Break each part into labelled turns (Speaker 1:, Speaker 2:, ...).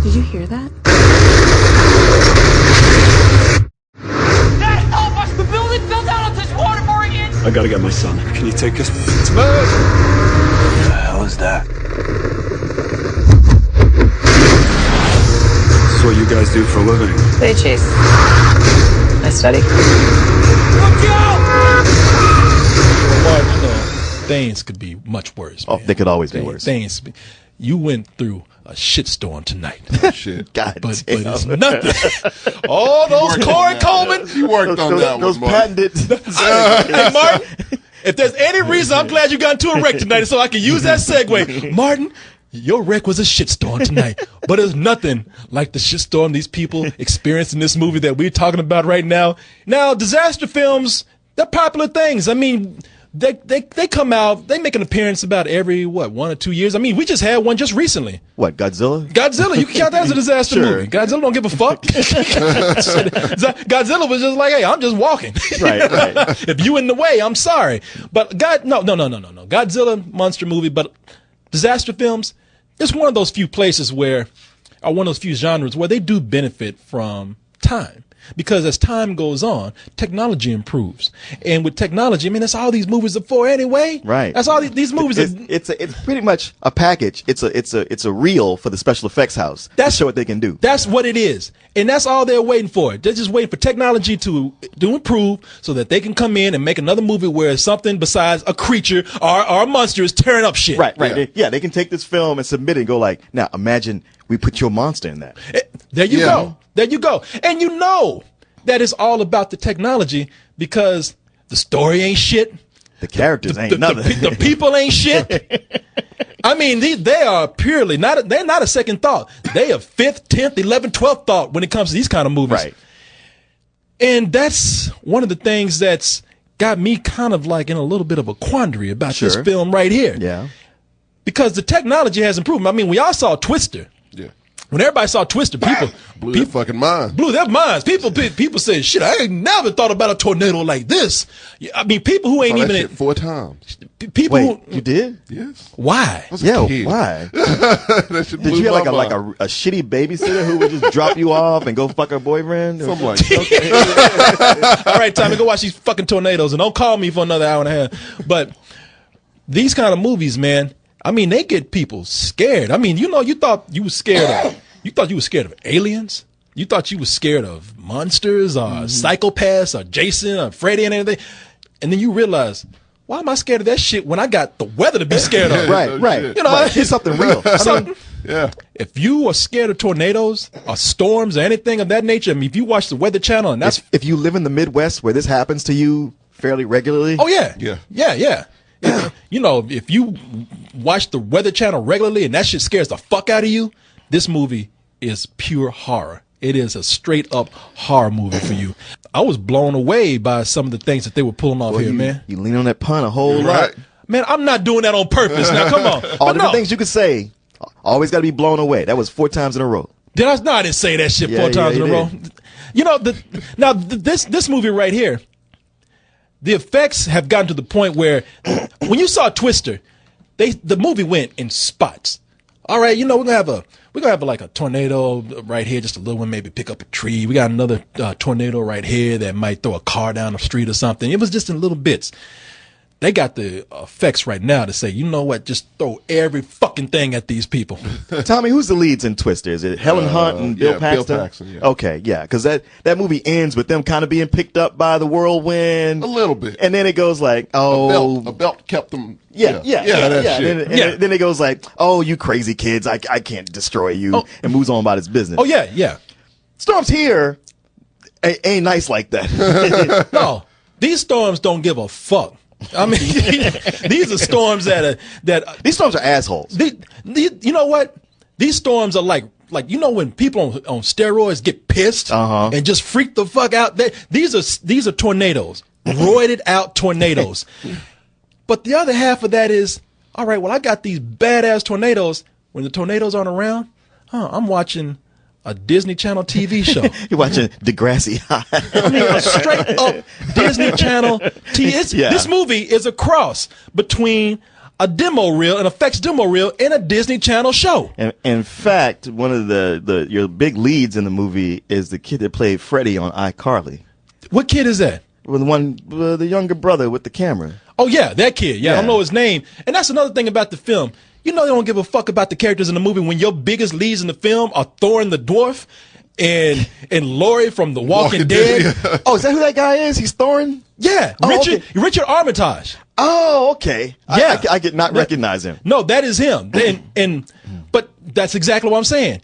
Speaker 1: Did you hear that?
Speaker 2: Dad, help us! The building fell down on this waterboarding in!
Speaker 3: I gotta get my son. Can you take us?
Speaker 4: It's mud!
Speaker 3: What the hell is that? This is what you guys do for a living.
Speaker 1: They chase. I study.
Speaker 2: Look out!
Speaker 4: Well, you know, things could be much worse.
Speaker 5: Oh,
Speaker 4: Man.
Speaker 5: they could always be worse.
Speaker 4: You went through a shitstorm tonight.
Speaker 6: Shit.
Speaker 5: God
Speaker 4: But
Speaker 5: damn.
Speaker 4: it's nothing. All those Corey Coleman.
Speaker 6: You worked on that
Speaker 5: those
Speaker 6: one, Mark.
Speaker 5: patented.
Speaker 4: Hey, Martin, if there's any reason, I'm glad you got into a wreck tonight so I can use that segue. Martin, your wreck was a shitstorm tonight, but it's nothing like the shitstorm these people experience in this movie that we're talking about right now. Now, disaster films, they're popular things. I mean, they come out, they make an appearance about every, 1 or 2 years. I mean, we just had one just recently.
Speaker 5: What, Godzilla?
Speaker 4: Godzilla, you can count that as a disaster
Speaker 5: Sure.
Speaker 4: movie. Godzilla don't give a fuck. Godzilla was just like, hey, I'm just walking.
Speaker 5: Right.
Speaker 4: If you in the way, I'm sorry. But no. Godzilla, monster movie, but disaster films, it's one of those few places where, or one of those few genres where they do benefit from time. Because as time goes on, technology improves. And with technology, I mean, that's all these movies are for anyway.
Speaker 5: Right.
Speaker 4: That's all these movies are.
Speaker 5: It's pretty much a package. It's a reel for the special effects house to show what they can do.
Speaker 4: That's what it is. And that's all they're waiting for. They're just waiting for technology to improve so that they can come in and make another movie where something besides a creature or a monster is tearing up shit.
Speaker 5: Right. They can take this film and submit it and go like, now imagine we put your monster in that.
Speaker 4: There you go. There you go. And you know that it's all about the technology because the story ain't shit.
Speaker 5: The characters ain't nothing.
Speaker 4: The people ain't shit. I mean, they are purely they're not a second thought. They are 5th, 10th, 11th, 12th thought when it comes to these kind of movies.
Speaker 5: Right.
Speaker 4: And that's one of the things that's got me kind of like in a little bit of a quandary about this film right here.
Speaker 5: Yeah.
Speaker 4: Because the technology has improved. I mean, we all saw Twister.
Speaker 6: Yeah.
Speaker 4: When everybody saw Twister, people
Speaker 6: blew their fucking mind.
Speaker 4: Blew their minds. People said, "Shit, I ain't never thought about a tornado like this." I mean, people who ain't
Speaker 6: Saw that
Speaker 4: even
Speaker 6: shit 4 times.
Speaker 4: people.
Speaker 5: Wait,
Speaker 4: who,
Speaker 5: you did?
Speaker 6: Yes.
Speaker 4: why?
Speaker 6: I was a kid.
Speaker 5: Why?
Speaker 6: That shit
Speaker 5: Did
Speaker 6: blew
Speaker 5: you have
Speaker 6: my
Speaker 5: like
Speaker 6: mind.
Speaker 5: a shitty babysitter who would just drop you off and go fuck her boyfriend?
Speaker 6: Something like that.
Speaker 4: All right, Tommy, go watch these fucking tornadoes and don't call me for another hour and a half. But these kind of movies, man, I mean, they get people scared. I mean, you thought you were scared of. You thought you were scared of aliens? You thought you were scared of monsters or psychopaths or Jason or Freddy and everything? And then you realize, why am I scared of that shit when I got the weather to be scared of?
Speaker 5: Right.
Speaker 4: You know,
Speaker 5: It's something real.
Speaker 6: Yeah.
Speaker 4: If you are scared of tornadoes or storms or anything of that nature, I mean, if you watch the Weather Channel and that's
Speaker 5: If you live in the Midwest where this happens to you fairly regularly.
Speaker 4: oh yeah,
Speaker 6: Yeah.
Speaker 4: You know, if you watch the Weather Channel regularly and that shit scares the fuck out of you, this movie is pure horror. It is a straight up horror movie for you. I was blown away by some of the things that they were pulling off here, man.
Speaker 5: You lean on that pun a whole
Speaker 6: Right.
Speaker 5: lot.
Speaker 4: Man, I'm not doing that on purpose. Now, come on.
Speaker 5: All
Speaker 4: But
Speaker 5: the
Speaker 4: no.
Speaker 5: things you could say, always got to be blown away. That was 4 times in a row.
Speaker 4: No, I didn't say that shit 4 times in a
Speaker 5: you
Speaker 4: row.
Speaker 5: did.
Speaker 4: You know, this movie right here, the effects have gotten to the point where when you saw Twister, the movie went in spots. All right, you know, we're gonna have like a tornado right here, just a little one, maybe pick up a tree. We got another tornado right here that might throw a car down the street or something. It was just in little bits. They got the effects right now to say, you know what, just throw every fucking thing at these people.
Speaker 5: Tommy, who's the leads in Twister? Is it Helen Hunt and Bill Paxton?
Speaker 6: Bill Paxton, yeah.
Speaker 5: Okay, yeah, because that movie ends with them kind of being picked up by the whirlwind.
Speaker 6: A little bit.
Speaker 5: And then it goes like, oh.
Speaker 6: A belt kept them.
Speaker 5: Yeah.
Speaker 6: That shit.
Speaker 5: Then it goes like, oh, you crazy kids, I can't destroy you, and moves on about his business.
Speaker 4: Oh, yeah.
Speaker 5: Storms here ain't nice like that.
Speaker 4: No, these storms don't give a fuck. I mean, these are storms that
Speaker 5: These storms are assholes.
Speaker 4: You know what? These storms are like you know when people on steroids get pissed and just freak the fuck out. These are tornadoes, roided out tornadoes. But the other half of that is, all right, well, I got these badass tornadoes. When the tornadoes aren't around, I'm watching a Disney Channel TV show.
Speaker 5: You're watching Degrassi High.
Speaker 4: I mean, a straight up Disney Channel TV. This movie is a cross between a demo reel, an effects demo reel in a Disney Channel show.
Speaker 5: And in fact, one of your big leads in the movie is the kid that played Freddie on iCarly.
Speaker 4: What kid is that?
Speaker 5: Well, the younger brother with the camera.
Speaker 4: Oh yeah, that kid. Yeah, I don't
Speaker 5: Yeah.
Speaker 4: know his name. And that's another thing about the film. You know they don't give a fuck about the characters in the movie when your biggest leads in the film are Thorin the dwarf and Laurie from The Walking Dead.
Speaker 5: Oh, is that who that guy is? He's Thorin?
Speaker 4: Yeah,
Speaker 5: Oh,
Speaker 4: Richard Armitage.
Speaker 5: Oh, okay.
Speaker 4: Yeah.
Speaker 5: I could not recognize him.
Speaker 4: No, that is him. But that's exactly what I'm saying.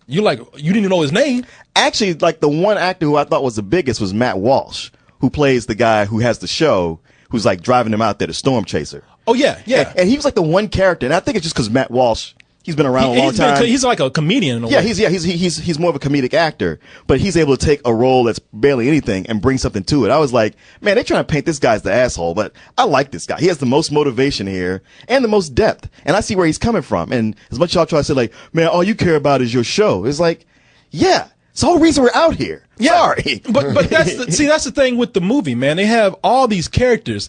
Speaker 4: You didn't even know his name.
Speaker 5: Actually, like the one actor who I thought was the biggest was Matt Walsh, who plays the guy who has the show, who's like driving him out there, the storm chaser.
Speaker 4: Oh yeah, yeah.
Speaker 5: And he was like the one character, and I think it's just because Matt Walsh, he's been around a long time.
Speaker 4: He's like a comedian in a
Speaker 5: Yeah,
Speaker 4: way.
Speaker 5: he's more of a comedic actor, but he's able to take a role that's barely anything and bring something to it. I was like, man, they're trying to paint this guy as the asshole, but I like this guy. He has the most motivation here and the most depth, and I see where he's coming from. And as much as y'all try to say like, man, all you care about is your show, it's like, yeah, it's the whole reason we're out here.
Speaker 4: Yeah.
Speaker 5: Sorry,
Speaker 4: but that's the thing with the movie, man. They have all these characters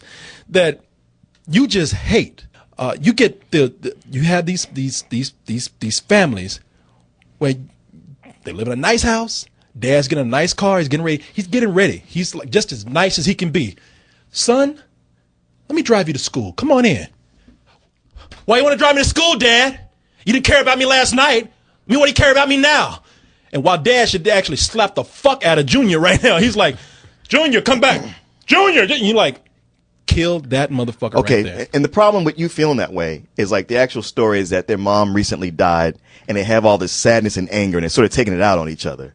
Speaker 4: that you just hate. You get you have these families where they live in a nice house. Dad's getting a nice car. He's getting ready. He's like just as nice as he can be. Son, let me drive you to school. Come on in. Why you want to drive me to school, Dad? You didn't care about me last night. You want to care about me now? And while Dad should actually slap the fuck out of Junior right now, he's like, Junior, come back. Junior, you like killed that motherfucker right there.
Speaker 5: And the problem with you feeling that way is like the actual story is that their mom recently died and they have all this sadness and anger and they're sort of taking it out on each other.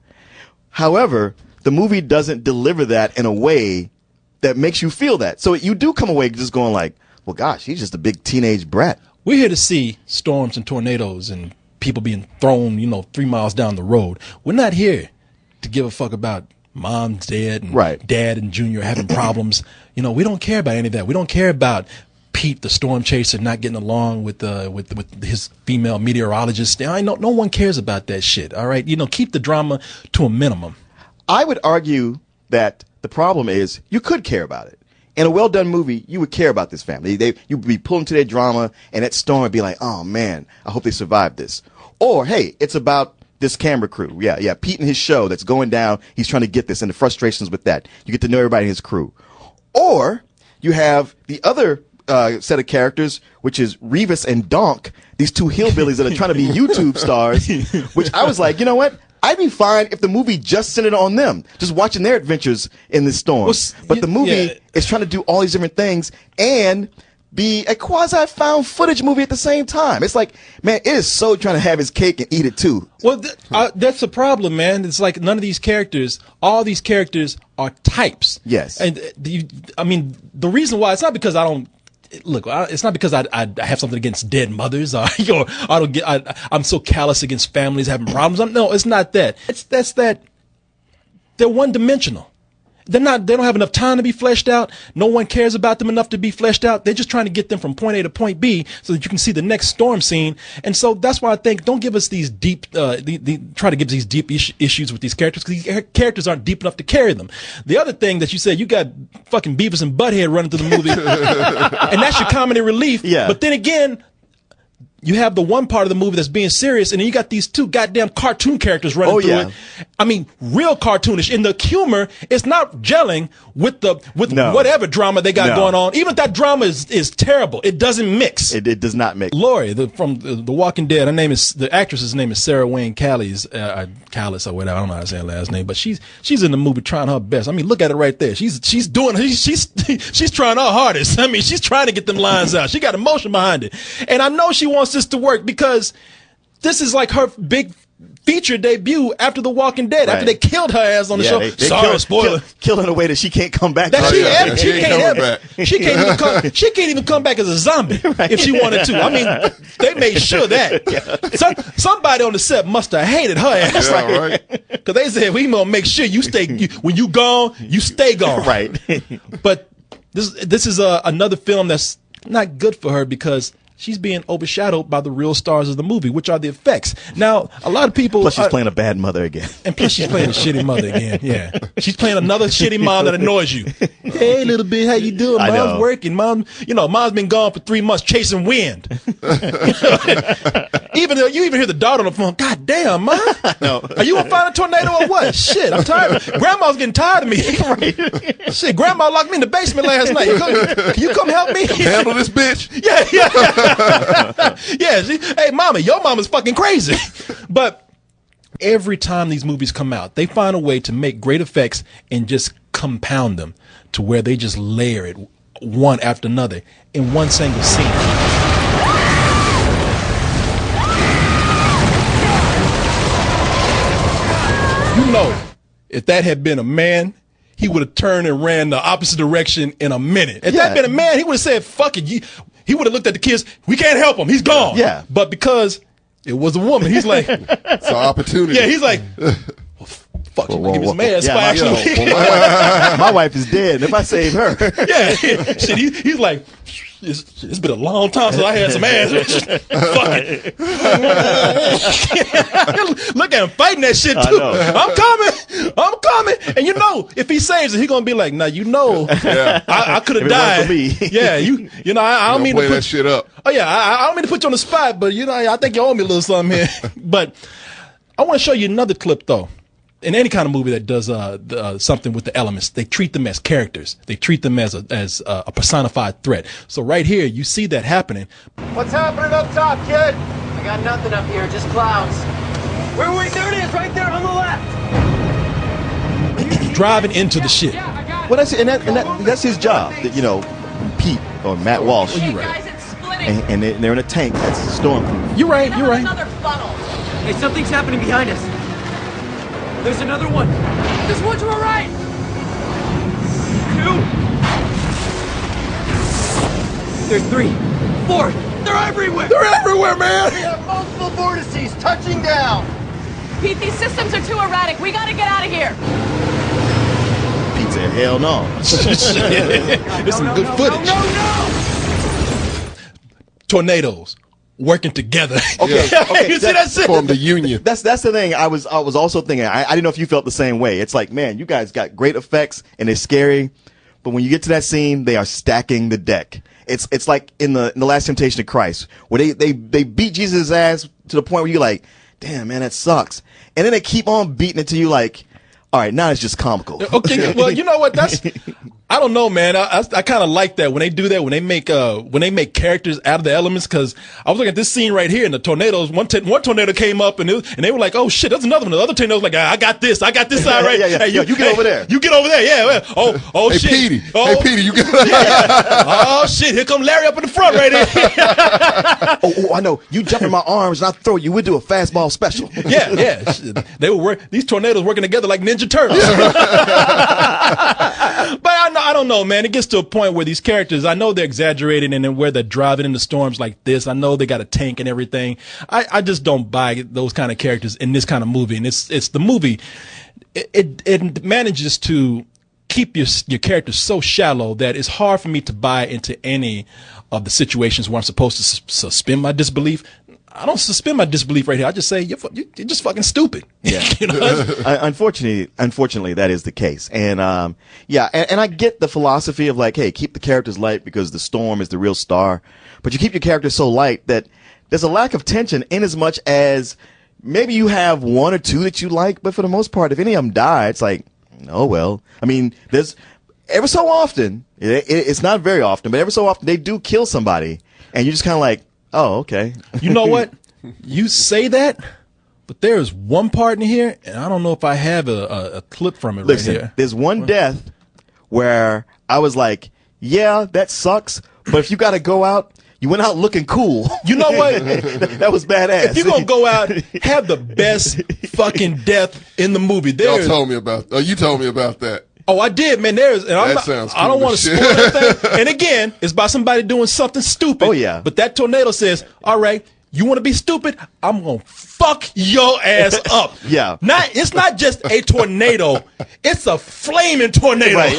Speaker 5: However, the movie doesn't deliver that in a way that makes you feel that. So you do come away just going like, well, gosh, he's just a big teenage brat.
Speaker 4: We're here to see storms and tornadoes and people being thrown, 3 miles down the road. We're not here to give a fuck about mom's dead and
Speaker 5: Right.
Speaker 4: Dad and Junior having problems. We don't care about any of that. We don't care about Pete, the storm chaser, not getting along with his female meteorologist. No one cares about that shit. All right, keep the drama to a minimum.
Speaker 5: I would argue that the problem is you could care about it. In a well-done movie, you would care about this family. You'd be pulled into their drama, and that storm would be like, oh, man, I hope they survive this. Or, hey, it's about this camera crew. Yeah, Pete and his show that's going down. He's trying to get this and the frustrations with that. You get to know everybody in his crew. Or you have the other set of characters, which is Revis and Donk, these two hillbillies that are trying to be YouTube stars, which I was like, you know what? I'd be fine if the movie just centered on them, just watching their adventures in this storm. But the movie is trying to do all these different things and be a quasi-found footage movie at the same time. It's like, man, it is so trying to have his cake and eat it too.
Speaker 4: Well, that's the problem, man. It's like none of these characters, all these characters are types.
Speaker 5: Yes.
Speaker 4: And the reason why, it's not because I don't, look, it's not because I have something against dead mothers or I'm so callous against families having problems. No, it's not that. That's that they're one-dimensional. They don't have enough time to be fleshed out. No one cares about them enough to be fleshed out. They're just trying to get them from point A to point B so that you can see the next storm scene. And so that's why I think don't give us these deep, try to give these deep issues with these characters because these characters aren't deep enough to carry them. The other thing that you said, you got fucking Beavis and Butthead running through the movie and that's your comedy relief.
Speaker 5: Yeah.
Speaker 4: But then again, you have the one part of the movie that's being serious, and then you got these two goddamn cartoon characters running through it. I mean, real cartoonish. And the humor is not gelling with whatever drama they got going on. Even if that drama is terrible, it doesn't mix.
Speaker 5: It does not mix.
Speaker 4: Laurie from The Walking Dead. The actress's name is Sarah Wayne Callies, Callis or whatever. I don't know how to say her last name, but she's in the movie trying her best. I mean, look at her right there. She's trying her hardest. I mean, she's trying to get them lines out. She got emotion behind it, and I know she wants this to work because this is like her big feature debut after The Walking Dead, after they killed her ass on the show. Sorry, spoiler.
Speaker 5: Kill in a way that she can't come back.
Speaker 4: She can't even come back as a zombie if she wanted to. I mean, they made sure that. Somebody on the set must have hated her ass. Because they said, we gonna make sure you stay, when you gone, you stay gone.
Speaker 5: Right.
Speaker 4: But this is another film that's not good for her because she's being overshadowed by the real stars of the movie, which are the effects. Now, a lot of people...
Speaker 5: Plus, she's playing a bad mother again.
Speaker 4: And plus, she's playing a shitty mother again. Yeah. She's playing another shitty mom that annoys you. Hey, little bit, how you doing?
Speaker 5: I know.
Speaker 4: Mom's working. Mom's been gone for 3 months chasing wind. Even though you even hear the daughter on the phone, God damn, Mom.
Speaker 5: No.
Speaker 4: Are you going to find a tornado or what? Shit, I'm tired. Grandma's getting tired of me. Shit, Grandma locked me in the basement last night. Can you come help me?
Speaker 6: Handle this bitch.
Speaker 4: Yeah. Yeah. Hey, Mama, your mama's fucking crazy. But every time these movies come out, they find a way to make great effects and just compound them to where they just layer it one after another in one single scene. You know, if that had been a man, he would have turned and ran the opposite direction in a minute. If that had been a man, he would have said, fuck it. He would have looked at the kids. We can't help him. He's gone.
Speaker 5: Yeah.
Speaker 4: But because it was a woman, he's like,
Speaker 6: It's an opportunity.
Speaker 4: yeah, he's like, well, fuck, you give his man
Speaker 5: Yeah,
Speaker 4: actually.
Speaker 5: my wife is dead. If I save her,
Speaker 4: Yeah, shit, he's like, it's been a long time since I had some ass. Fuck it. Look at him fighting that shit too. I'm coming. And you know, if he saves it, he's gonna be like, nah, you know, I could have
Speaker 5: If it weren't
Speaker 4: died.
Speaker 5: for me.
Speaker 4: Yeah, you know, I don't mean to
Speaker 6: play
Speaker 4: put
Speaker 6: that shit up.
Speaker 4: Oh yeah, I don't mean to put you on the spot, but you know, I think you owe me a little something here. But I want to show you another clip though. In any kind of movie that does something with the elements, they treat them as characters. They treat them as a personified threat. So right here, you see that happening.
Speaker 7: What's happening up top, kid?
Speaker 1: I got nothing up here, just clouds.
Speaker 7: Wait, there it is, right there on the left.
Speaker 4: Driving into the shit.
Speaker 2: Yeah, I got it.
Speaker 5: well, that's his job. You know, Pete or Matt Walsh,
Speaker 4: You're right.
Speaker 8: Guys, it's splitting.
Speaker 5: and they're in a tank that's stormproof.
Speaker 4: You're right.
Speaker 8: Another funnel.
Speaker 1: Hey, something's happening behind us. There's another one.
Speaker 2: There's one to our right.
Speaker 1: 2. There's 3. 4.
Speaker 2: They're everywhere.
Speaker 4: They're everywhere, man.
Speaker 7: We have multiple vortices touching down.
Speaker 8: Pete, these systems are too erratic. We gotta get out of here.
Speaker 5: Pete said, "Hell no."
Speaker 4: It's some good footage.
Speaker 2: No.
Speaker 4: Tornadoes working together.
Speaker 5: Okay,
Speaker 4: You see that shit?
Speaker 6: Form the union.
Speaker 5: That's the thing. I was also thinking. I didn't know if you felt the same way. It's like, man, you guys got great effects and they're scary, but when you get to that scene, they are stacking the deck. It's like in the Last Temptation of Christ, where they beat Jesus' ass to the point where you're like, damn, man, that sucks, and then they keep on beating it to you like, all right, now it's just comical.
Speaker 4: Okay, well, you know what? I don't know, man. I kind of like that when they do that, when they make characters out of the elements. Because I was looking at this scene right here, and the tornadoes. One tornado came up, and they were like, "Oh shit, there's another one." The other tornado was like, "I got this side right."
Speaker 5: Yeah.
Speaker 4: Hey,
Speaker 5: You get over there.
Speaker 4: You get over there. Yeah. Oh
Speaker 6: Hey,
Speaker 4: shit.
Speaker 6: Petey.
Speaker 4: Oh,
Speaker 6: Hey, Petey, you got
Speaker 4: oh shit. Here come Larry up in the front right here.
Speaker 5: Oh, I know. You jump in my arms and I throw you. We'll do a fastball special.
Speaker 4: Yeah. Shit. They were these tornadoes working together like Ninja Turtles. But I don't know, man. It gets to a point where these characters, I know they're exaggerating and then where they're driving into storms like this. I know they got a tank and everything. I just don't buy those kind of characters in this kind of movie. And it's the movie. It manages to keep your characters so shallow that it's hard for me to buy into any of the situations where I'm supposed to suspend my disbelief. I don't suspend my disbelief right here. I just say you're just fucking stupid.
Speaker 5: Yeah.
Speaker 4: You know?
Speaker 5: Unfortunately, that is the case. And and I get the philosophy of like, hey, keep the characters light because the storm is the real star. But you keep your characters so light that there's a lack of tension in as much as maybe you have one or two that you like, but for the most part, if any of them die, it's like, oh well. I mean, there's every so often, it's not very often, but every so often they do kill somebody, and you're just kind of like, oh, okay.
Speaker 4: You know what? You say that, but there is one part in here, and I don't know if I have a clip from it
Speaker 5: Listen,
Speaker 4: right here.
Speaker 5: there's one death where I was like, yeah, that sucks, but if you got to go out, you went out looking cool.
Speaker 4: You know what?
Speaker 5: That was badass.
Speaker 4: If you're going to go out, have the best fucking death in the movie.
Speaker 6: You told me about that.
Speaker 4: Oh, I did, man.
Speaker 6: Sounds
Speaker 4: I don't
Speaker 6: cool
Speaker 4: want
Speaker 6: as
Speaker 4: to
Speaker 6: shit.
Speaker 4: spoil that thing. And again, it's by somebody doing something stupid.
Speaker 5: Oh, yeah.
Speaker 4: But that tornado says, all right, You want to be stupid? I'm gonna fuck your ass up.
Speaker 5: Yeah.
Speaker 4: It's not just a tornado. It's a flaming tornado.
Speaker 5: Right.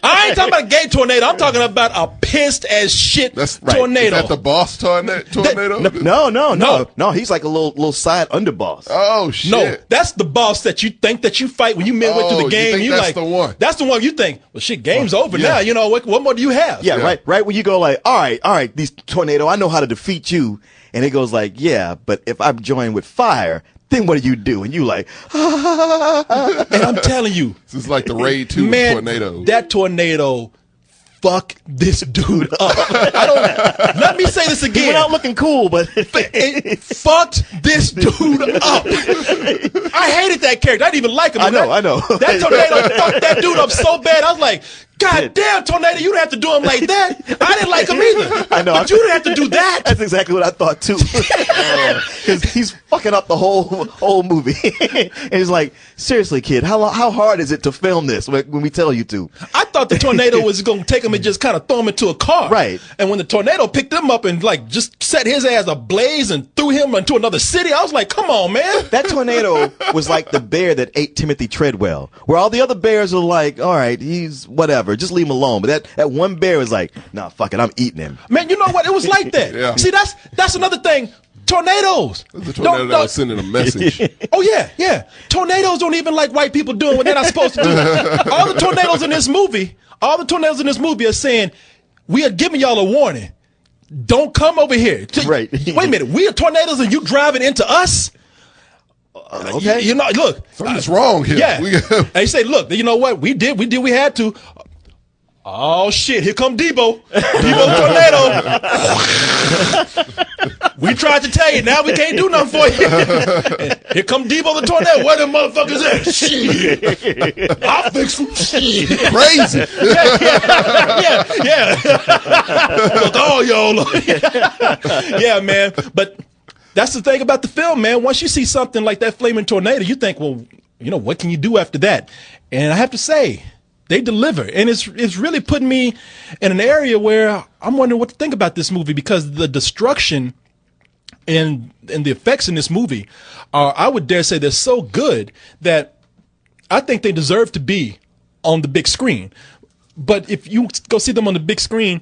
Speaker 4: I ain't talking about a gay tornado. I'm talking about a pissed as shit tornado.
Speaker 6: Is that the boss tornado?
Speaker 5: No. He's like a little side underboss.
Speaker 6: Oh shit.
Speaker 4: No, that's the boss that you think that you fight when you midway through the game.
Speaker 6: You think that's the one?
Speaker 4: That's the one you think. Well, shit, game's over now. You know what more do you have?
Speaker 5: Yeah, right. When you go like, all right, these tornado, I know how to defeat you, and it goes like, yeah, but if I'm joined with fire, then what do you do? And you like,
Speaker 4: and I'm telling you,
Speaker 6: this is like the Raid 2 tornado.
Speaker 4: That tornado. Fuck this dude up. Let me say this again.
Speaker 5: He went out looking cool, but
Speaker 4: it fucked this dude up. I hated that character. I didn't even like him.
Speaker 5: I know.
Speaker 4: That tornado fucked that dude up so bad. I was like, God damn, tornado, you didn't have to do him like that. I didn't like him either.
Speaker 5: I know.
Speaker 4: But you didn't have to do that.
Speaker 5: That's exactly what I thought too. Because he's fucking up the whole movie. And he's like, seriously, kid, how hard is it to film this when we tell you to?
Speaker 4: I thought the tornado was going to take him and just kind of throw him into a car.
Speaker 5: Right.
Speaker 4: And when the tornado picked him up and like just set his ass ablaze and threw him into another city, I was like, come on, man.
Speaker 5: That tornado was like the bear that ate Timothy Treadwell, where all the other bears are like, all right, he's whatever, just leave him alone. But that one bear was like, nah, fuck it, I'm eating him.
Speaker 4: Man, you know what? It was like that.
Speaker 6: Yeah.
Speaker 4: See, that's another thing. Tornadoes.
Speaker 6: The tornado that was sending a message.
Speaker 4: Oh, yeah. Tornadoes don't even like white people doing what they're not supposed to do. All the tornadoes in this movie are saying, we are giving y'all a warning. Don't come over here.
Speaker 5: Right.
Speaker 4: Wait a minute. We are tornadoes and you driving into us?
Speaker 5: Okay.
Speaker 4: You know, look.
Speaker 6: Something's wrong here.
Speaker 4: Yeah. They say, look, you know what? We had to. Oh, shit. Here come Debo. Debo tornado. We tried to tell you. Now we can't do nothing for you. Here come Debo the tornado. Where the motherfuckers at? Shit. I'll fix them. Shit.
Speaker 6: Crazy.
Speaker 4: Yeah. Look, all y'all. Yeah, man. But that's the thing about the film, man. Once you see something like that flaming tornado, you think, well, you know, what can you do after that? And I have to say, they deliver, and it's really putting me in an area where I'm wondering what to think about this movie, because the destruction and the effects in this movie are, I would dare say, they're so good that I think they deserve to be on the big screen. But if you go see them on the big screen,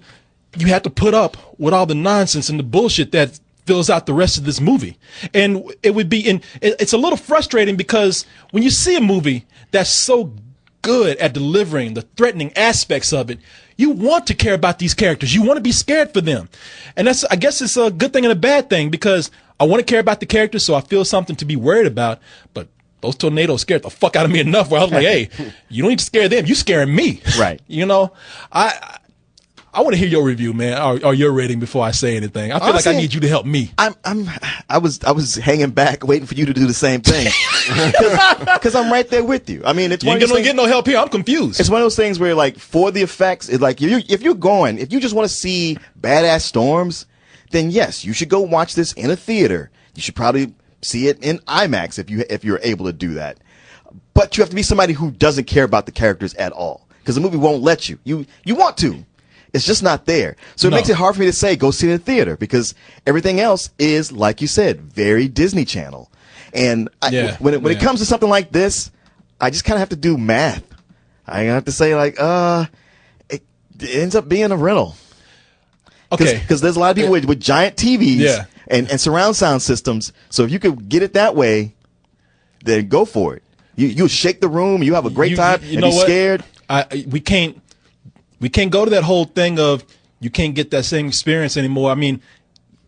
Speaker 4: you have to put up with all the nonsense and the bullshit that fills out the rest of this movie. And it would be it's a little frustrating, because when you see a movie that's so good at delivering the threatening aspects of it, you want to care about these characters. You want to be scared for them. And I guess it's a good thing and a bad thing, because I want to care about the characters, so I feel something to be worried about. But those tornadoes scared the fuck out of me enough where I was like, hey, you don't need to scare them. You scaring me.
Speaker 5: Right.
Speaker 4: You know, I want to hear your review, man, or your rating before I say anything. I feel like I need you to help me.
Speaker 5: I was hanging back, waiting for you to do the same thing, because I'm right there with you. I mean, it's
Speaker 4: you ain't gonna get no help here. I'm confused.
Speaker 5: It's one of those things where, like, for the effects, it's like if you just want to see badass storms, then yes, you should go watch this in a theater. You should probably see it in IMAX if you're able to do that. But you have to be somebody who doesn't care about the characters at all, because the movie won't let you. You want to. It's just not there. So it makes it hard for me to say, go see it in the theater, because everything else is, like you said, very Disney Channel. And when it comes to something like this, I just kind of have to do math. I have to say, like, it ends up being a rental.
Speaker 4: Okay.
Speaker 5: Because there's a lot of people with giant TVs and surround sound systems. So if you could get it that way, then go for it. You'll shake the room. You have a great time. You know be scared.
Speaker 4: We can't go to that whole thing of you can't get that same experience anymore. I mean,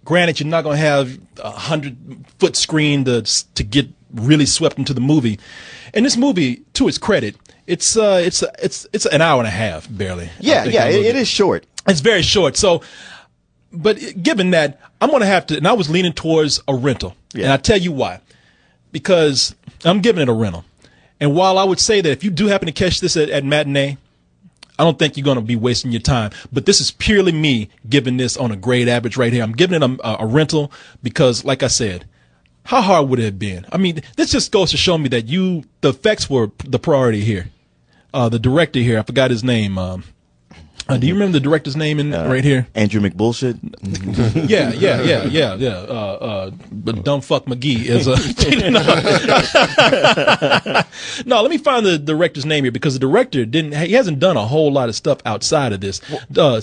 Speaker 4: granted, you're not going to have a 100-foot screen to get really swept into the movie. And this movie, to its credit, it's an hour and a half barely.
Speaker 5: Yeah, it is short.
Speaker 4: It's very short. So, but given that, I'm going to have to, and I was leaning towards a rental. Yeah. And I tell you why. Because I'm giving it a rental. And while I would say that if you do happen to catch this at matinee, I don't think you're going to be wasting your time. But this is purely me giving this on a grade average right here. I'm giving it a rental because, like I said, how hard would it have been? I mean, this just goes to show me that the effects were the priority here. The director here, I forgot his name. Do you remember the director's name in right here?
Speaker 5: Andrew McBullshit.
Speaker 4: Yeah. But dumb fuck McGee is a. No, let me find the director's name here because the director he hasn't done a whole lot of stuff outside of this.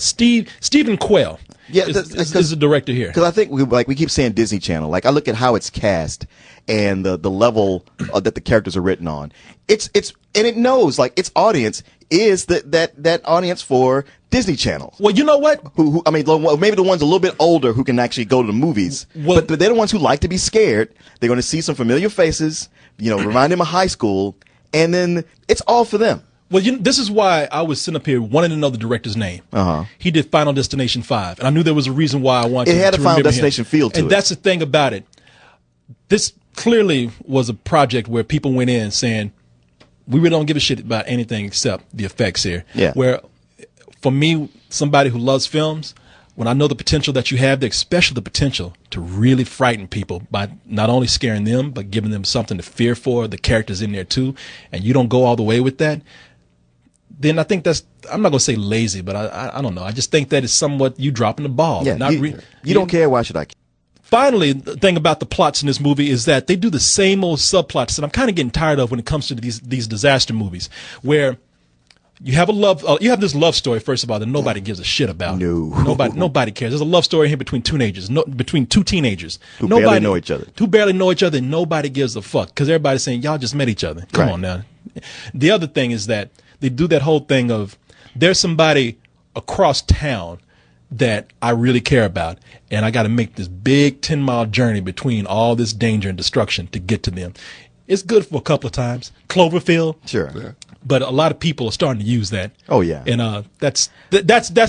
Speaker 4: Stephen Quayle.
Speaker 5: Yeah,
Speaker 4: is the director here.
Speaker 5: Because I think we keep saying Disney Channel. Like I look at how it's cast and the level that the characters are written on. It's and it knows like its audience is that audience for Disney Channel.
Speaker 4: Well, you know what?
Speaker 5: Who I mean, maybe the ones a little bit older who can actually go to the movies. But they're the ones who like to be scared. They're going to see some familiar faces, remind them of high school, and then it's all for them.
Speaker 4: Well, this is why I was sitting up here wanting to know the director's name. He did Final Destination 5, and I knew there was a reason why I wanted to
Speaker 5: It had a Final
Speaker 4: remember
Speaker 5: Destination
Speaker 4: him.
Speaker 5: feel to it.
Speaker 4: And that's the thing about it. This clearly was a project where people went in saying, we really don't give a shit about anything except the effects here.
Speaker 5: Yeah.
Speaker 4: Where, for me, somebody who loves films, when I know the potential that you have, especially the potential to really frighten people by not only scaring them, but giving them something to fear for, the characters in there too, and you don't go all the way with that, then I think I'm not going to say lazy, but I don't know. I just think that is somewhat you dropping the ball.
Speaker 5: Yeah, you don't care. Why should I care?
Speaker 4: Finally, the thing about the plots in this movie is that they do the same old subplots that I'm kind of getting tired of when it comes to these disaster movies, where you have this love story first of all that nobody gives a shit about. Nobody cares. There's a love story here between between two teenagers
Speaker 5: who barely know each other.
Speaker 4: And nobody gives a fuck because everybody's saying y'all just met each other. Come on now. The other thing is that they do that whole thing of there's somebody across town that I really care about, and I got to make this big 10-mile journey between all this danger and destruction to get to them. It's good for a couple of times. Cloverfield.
Speaker 5: Sure.
Speaker 6: Yeah.
Speaker 4: But a lot of people are starting to use that.
Speaker 5: Oh yeah.
Speaker 4: And that's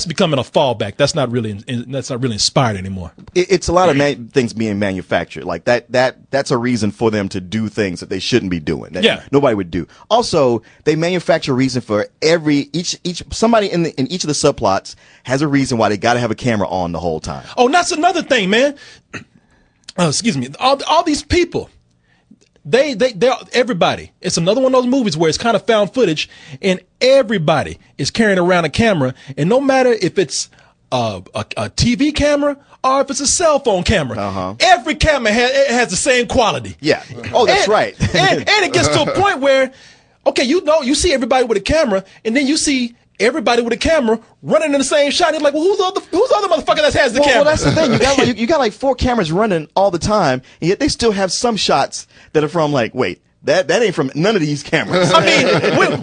Speaker 4: becoming a fallback. That's not really inspired anymore.
Speaker 5: It's a lot of things being manufactured. Like that's a reason for them to do things that they shouldn't be doing. That nobody would do. Also, they manufacture a reason for each somebody in each of the subplots has a reason why they got to have a camera on the whole time.
Speaker 4: Oh, and that's another thing, man. Excuse me. All these people. They're everybody. It's another one of those movies where it's kind of found footage, and everybody is carrying around a camera, and no matter if it's a TV camera or if it's a cell phone camera, every camera has the same quality.
Speaker 5: Yeah. Oh, that's right.
Speaker 4: and it gets to a point where, okay, you see everybody with a camera, and then you see everybody with a camera running in the same shot. You're like, well, who's the other motherfucker that has the camera?
Speaker 5: Well, that's the thing. You got like 4 cameras running all the time, and yet they still have some shots that are from like, wait, that ain't from none of these cameras.
Speaker 4: I mean,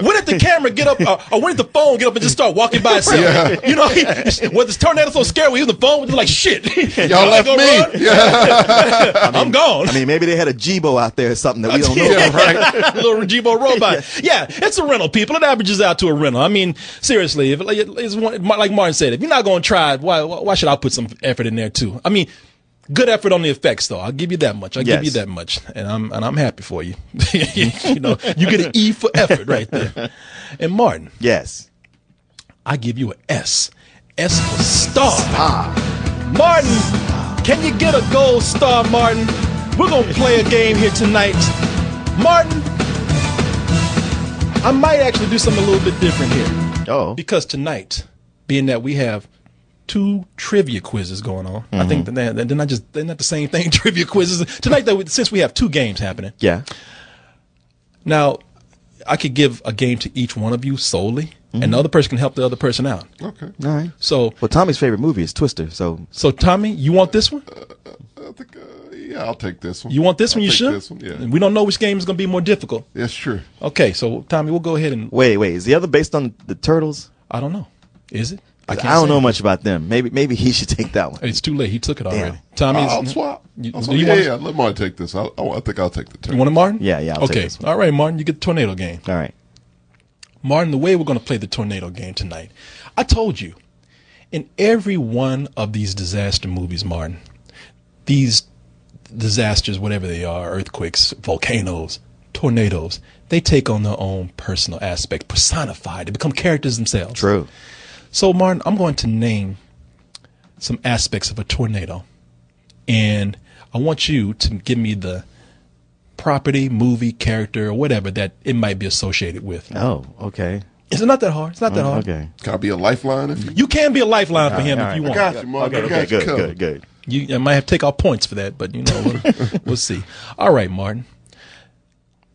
Speaker 4: when did the camera get up, or when did the phone get up and just start walking by itself? Yeah. Was this tornado so scary we used the phone? It was like, shit.
Speaker 6: Y'all left me.
Speaker 5: Yeah.
Speaker 4: I'm gone.
Speaker 5: I mean, maybe they had a Jibo out there or something that we don't know.
Speaker 4: Yeah, right. A little Jibo robot. Yeah, it's a rental, people. It averages out to a rental. I mean, seriously, it's like Martin said, if you're not going to try it, why should I put some effort in there too? I mean, good effort on the effects, though. I'll give you that much. And I'm happy for you. You get an E for effort right there. And Martin.
Speaker 5: Yes.
Speaker 4: I give you an S. S for star. Martin, can you get a gold star, Martin? We're gonna play a game here tonight. Martin, I might actually do something a little bit different here.
Speaker 5: Oh.
Speaker 4: Because tonight, being that we have 2 trivia quizzes going on. I think they're not the same thing. Trivia quizzes tonight. Since we have 2 games happening.
Speaker 5: Yeah. Now,
Speaker 4: I could give a game to each one of you solely, and the other person can help the other person out.
Speaker 6: Okay.
Speaker 5: All right.
Speaker 4: So,
Speaker 5: well, Tommy's favorite movie is Twister. So
Speaker 4: Tommy, you want this one?
Speaker 6: I think, yeah, I'll take this one.
Speaker 4: You want this one? You sure?
Speaker 6: This one, yeah.
Speaker 4: We don't know which game is going to be more difficult.
Speaker 6: That's true.
Speaker 4: Okay, so Tommy, we'll go ahead and
Speaker 5: wait. Is the other based on the Turtles?
Speaker 4: I don't know. Is it?
Speaker 5: I don't know much about them. Maybe he should take that one.
Speaker 4: It's too late. He took it already.
Speaker 5: Damn.
Speaker 6: Tommy, I'll swap. Let Martin take this. I think I'll take the turn.
Speaker 4: You want it, Martin?
Speaker 5: Yeah. I'll take this one.
Speaker 4: All right, Martin. You get the tornado game.
Speaker 5: All right.
Speaker 4: Martin, the way we're going to play the tornado game tonight, I told you, in every one of these disaster movies, Martin, these disasters, whatever they are, earthquakes, volcanoes, tornadoes, they take on their own personal aspect, personified. They become characters themselves.
Speaker 5: True.
Speaker 4: So, Martin, I'm going to name some aspects of a tornado, and I want you to give me the property, movie, character, or whatever that it might be associated with.
Speaker 5: Oh, okay.
Speaker 4: It's not that hard. It's not that hard.
Speaker 5: Okay.
Speaker 6: Can I be a lifeline?
Speaker 4: You can be a lifeline for him if you
Speaker 6: I
Speaker 4: want.
Speaker 6: got you, Mark. I got you covered.
Speaker 5: Good.
Speaker 4: I might have to take off points for that, but we'll see. All right, Martin.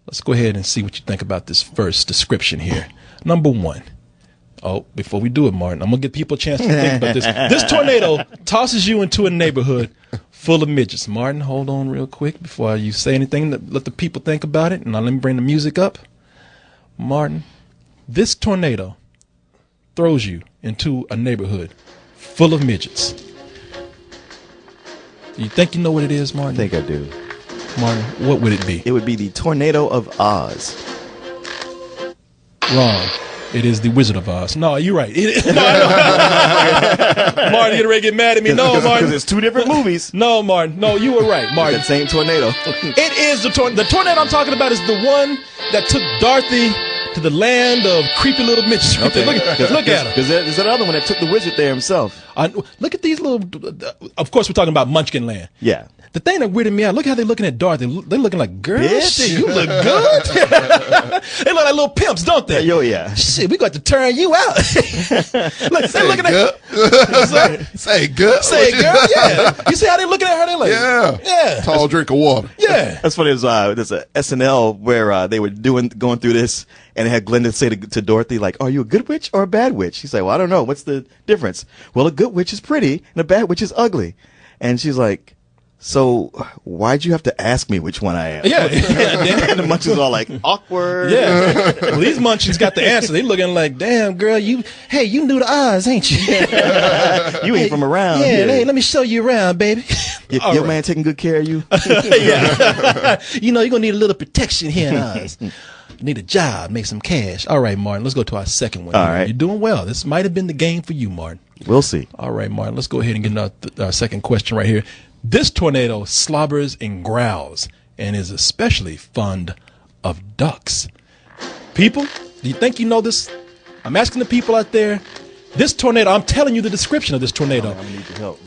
Speaker 4: Let's go ahead and see what you think about this first description here. Number 1. Oh, before we do it, Martin, I'm going to give people a chance to think about this. This tornado tosses you into a neighborhood full of midgets. Martin, hold on real quick before you say anything. Let the people think about it, and now let me bring the music up. Martin, this tornado throws you into a neighborhood full of midgets. Do you think you know what it is, Martin?
Speaker 5: I think I do.
Speaker 4: Martin, what would it be?
Speaker 5: It would be the Tornado of Oz.
Speaker 4: Wrong. It is the Wizard of Oz. No, you're right. Martin, get ready to get mad at me. No, Martin.
Speaker 5: Because it's 2 different movies.
Speaker 4: No, Martin. No, you were right, Martin.
Speaker 5: That same tornado.
Speaker 4: It is the tornado I'm talking about is the one that took Dorothy to the land of creepy little midgets.
Speaker 5: Okay.
Speaker 4: Look at him.
Speaker 5: Because there's another one that took the wizard there himself.
Speaker 4: Look at these little. Of course, we're talking about Munchkin Land.
Speaker 5: Yeah.
Speaker 4: The thing that weirded me out, look how they're looking at Dorothy. They're looking like, girl,
Speaker 5: Bitch.
Speaker 4: shit, you look good. They look like little pimps, don't they?
Speaker 5: Yo, yeah.
Speaker 4: Shit, we got to turn you out. Look, they're looking at
Speaker 6: Say good.
Speaker 4: Say, girl, yeah. You see how they're looking at her? They're like, yeah.
Speaker 6: Tall drink of water.
Speaker 4: Yeah.
Speaker 5: That's funny. There's a SNL where they were going through this, and it had Glenda say to Dorothy, like, "Are you a good witch or a bad witch?" She's like, "Well, I don't know. What's the difference?" "Well, a good witch is pretty, and a bad witch is ugly." And she's like, "So why'd you have to ask me which one I am?"
Speaker 4: Yeah.
Speaker 5: And the munchkins all like, awkward.
Speaker 4: Yeah. Well, these munchkins got the answer. They looking like, damn, girl, you new to Oz, ain't you?
Speaker 5: You ain't from around.
Speaker 4: Yeah,
Speaker 5: here.
Speaker 4: hey, let me show you around, baby.
Speaker 5: Your man taking good care of you.
Speaker 4: Yeah. You're going to need a little protection here in Oz. Need a job, make some cash. All right, Martin, let's go to our second one.
Speaker 5: All right.
Speaker 4: You're doing well. This might have been the game for you, Martin.
Speaker 5: We'll see.
Speaker 4: All right, Martin, let's go ahead and get our second question right here. This tornado slobbers and growls and is especially fond of ducks. People, do you think you know this? I'm asking the people out there. This tornado, I'm telling you the description of this tornado.
Speaker 5: I'm gonna need your help.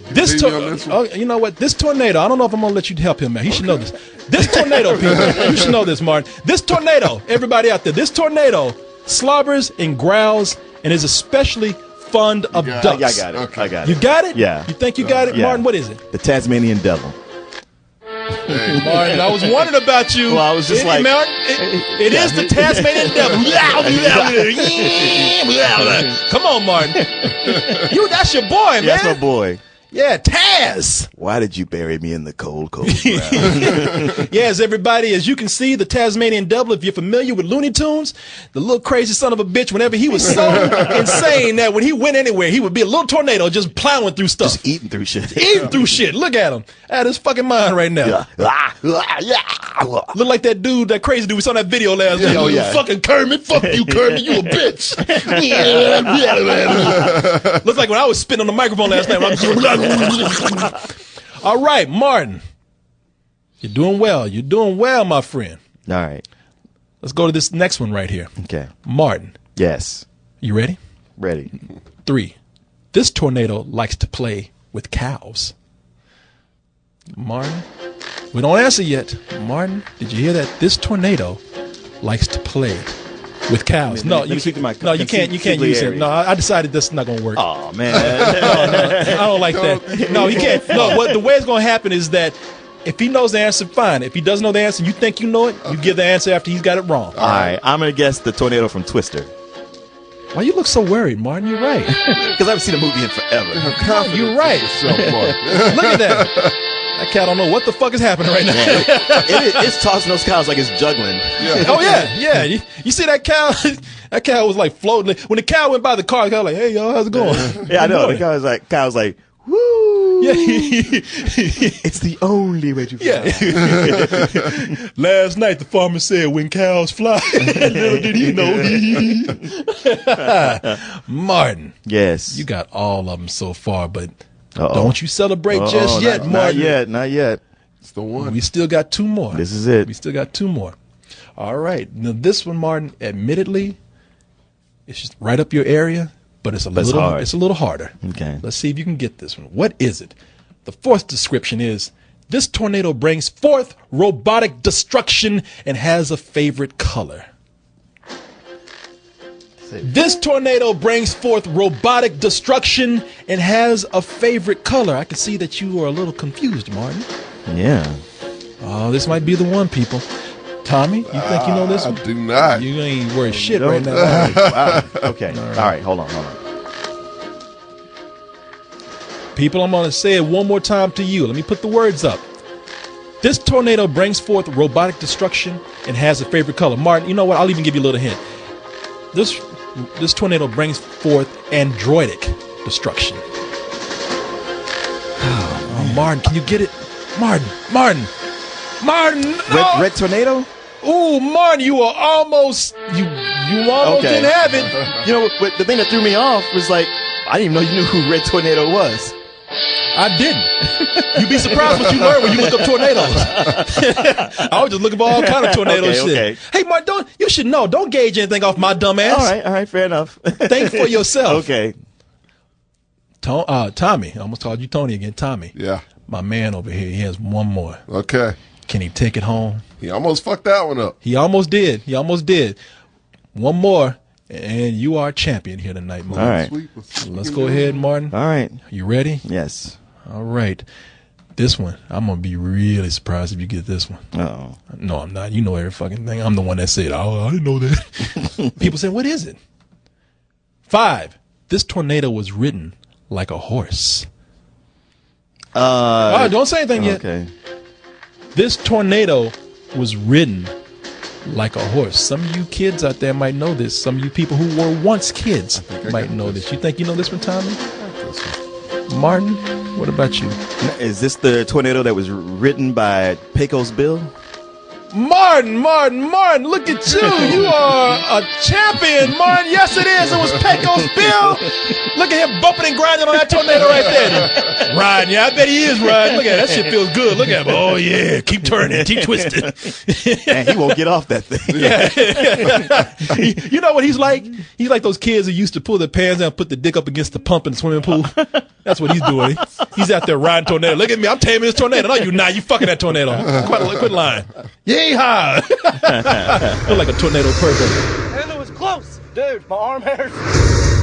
Speaker 4: You know what? This tornado, I don't know if I'm going to let you help him, man. He should know this. This tornado, people, you should know this, Martin. This tornado, everybody out there, this tornado slobbers and growls and is especially fond of ducks.
Speaker 5: I got it.
Speaker 6: Okay.
Speaker 5: I got it.
Speaker 4: You got it?
Speaker 5: Yeah.
Speaker 4: You think you got it?
Speaker 5: Yeah.
Speaker 4: Martin, what is it?
Speaker 5: The Tasmanian Devil.
Speaker 4: Martin, I was wondering about you.
Speaker 5: Well, I was just like,
Speaker 4: Martin, it is the Tasmanian devil. Come on, Martin. That's your boy, man.
Speaker 5: That's my boy.
Speaker 4: Yeah, Taz.
Speaker 5: Why did you bury me in the cold, cold ground?
Speaker 4: Yes, everybody, as you can see, the Tasmanian devil, if you're familiar with Looney Tunes, the little crazy son of a bitch, whenever he was so insane that when he went anywhere, he would be a little tornado just plowing through stuff.
Speaker 5: Just eating through shit.
Speaker 4: Eating through shit. Look at him. Out of his fucking mind right now. Look like that dude, that crazy dude we saw in that video last night.
Speaker 5: Oh, yeah.
Speaker 4: Fucking Kermit. Fuck you, Kermit. You a bitch. Looks like when I was spitting on the microphone last night. All right, Martin. You're doing well. You're doing well, my friend.
Speaker 5: All right.
Speaker 4: Let's go to this next one right here.
Speaker 5: Okay.
Speaker 4: Martin.
Speaker 5: Yes.
Speaker 4: You ready?
Speaker 5: Ready.
Speaker 4: 3. This tornado likes to play with cows. Martin. We don't answer yet. Martin, did you hear that? This tornado likes to play with cows.
Speaker 5: Let me speak to my
Speaker 4: you can't use it.
Speaker 5: area.
Speaker 4: No, I decided this is not going to work.
Speaker 5: Oh, man.
Speaker 4: I don't like that. No, he can't. No, the way it's going to happen is that if he knows the answer, fine. If he doesn't know the answer, you think you know it, you give the answer after he's got it wrong.
Speaker 5: All right. I'm going to guess the tornado from Twister.
Speaker 4: Why you look so worried, Martin? You're right.
Speaker 5: Because I haven't seen a movie in forever.
Speaker 4: You're right. Look at that. That cat don't know what the fuck is happening right now.
Speaker 5: It's tossing those cows like it's juggling.
Speaker 4: Yeah. Oh, yeah. You see that cow? That cow was like floating. When the cow went by the car was like, hey, y'all, how's it going?
Speaker 5: Yeah, I know. The cow was like, woo.
Speaker 4: Yeah.
Speaker 5: It's the only way to fly.
Speaker 4: Yeah. Last night, the farmer said, when cows fly, little did he know. Martin.
Speaker 5: Yes.
Speaker 4: You got all of them so far, but
Speaker 5: Uh-oh.
Speaker 4: don't you celebrate just yet, Martin.
Speaker 5: Not yet.
Speaker 6: It's the one.
Speaker 4: We still got 2 more.
Speaker 5: This is it.
Speaker 4: We still got 2 more. All right. Now, this one, Martin, admittedly, it's just right up your area, but it's a little harder.
Speaker 5: Okay.
Speaker 4: Let's see if you can get this one. What is it? The 4th description is, this tornado brings forth robotic destruction and has a favorite color. This tornado brings forth robotic destruction and has a favorite color. I can see that you are a little confused, Martin.
Speaker 5: Yeah.
Speaker 4: Oh, this might be the one, people. Tommy, you think you know this one?
Speaker 6: I do not.
Speaker 4: You ain't worth shit
Speaker 5: Don't-
Speaker 4: right now.
Speaker 5: Wow. Okay. All right. Hold on.
Speaker 4: People, I'm going to say it one more time to you. Let me put the words up. This tornado brings forth robotic destruction and has a favorite color. Martin, you know what? I'll even give you a little hint. This tornado brings forth androidic destruction. Oh, Martin, can you get it? Martin! No!
Speaker 5: Red tornado?
Speaker 4: Ooh, Martin, you are almost you almost
Speaker 5: Okay.
Speaker 4: didn't have it.
Speaker 5: You know, but the thing that threw me off was like, I didn't even know you knew who Red Tornado was.
Speaker 4: I didn't. You'd be surprised what you learn when you look up tornadoes. I was just looking for all kind of tornado shit.
Speaker 5: Okay.
Speaker 4: Hey, Martin, you should know. Don't gauge anything off my dumb ass.
Speaker 5: All right, fair enough.
Speaker 4: Think for yourself.
Speaker 5: Okay.
Speaker 4: Tommy, I almost called you Tony again. Tommy.
Speaker 6: Yeah.
Speaker 4: My man over here, he has one more.
Speaker 6: Okay.
Speaker 4: Can he take it home?
Speaker 6: He almost fucked that one up.
Speaker 4: He almost did. One more, and you are champion here tonight, Martin.
Speaker 5: All right.
Speaker 6: Sweet.
Speaker 4: Let's go ahead, Martin.
Speaker 5: All right.
Speaker 4: You ready?
Speaker 5: Yes.
Speaker 4: All right. This one, I'm going to be really surprised if you get this one.
Speaker 5: Uh-oh.
Speaker 4: No, I'm not. You know every fucking thing. I'm the one that said, oh, I didn't know that. People say, what is it? 5. This tornado was ridden like a horse. Don't say anything yet.
Speaker 5: Okay.
Speaker 4: This tornado was ridden like a horse. Some of you kids out there might know this. Some of you people who were once kids might know this. You think you know this one, Tommy? Martin, what about you?
Speaker 5: Is this the tornado that was written by Pecos Bill?
Speaker 4: Martin, look at you. You are a champion, Martin. Yes, it is. It was Pecos Bill. Look at him bumping and grinding on that tornado right there. Riding, yeah, I bet he is riding. Look at that. That shit feels good. Look at him. Oh, yeah. Keep turning. Keep twisting.
Speaker 5: And he won't get off that thing.
Speaker 4: Yeah. You know what he's like? He's like those kids who used to pull their pants down and put the dick up against the pump in the swimming pool. That's what he's doing. He's out there riding tornado. Look at me. I'm taming this tornado. No, you not. You fucking that tornado. Quit lying. Yeehaw. Look like a tornado person.
Speaker 7: And it was close. Dude, my arm hurts.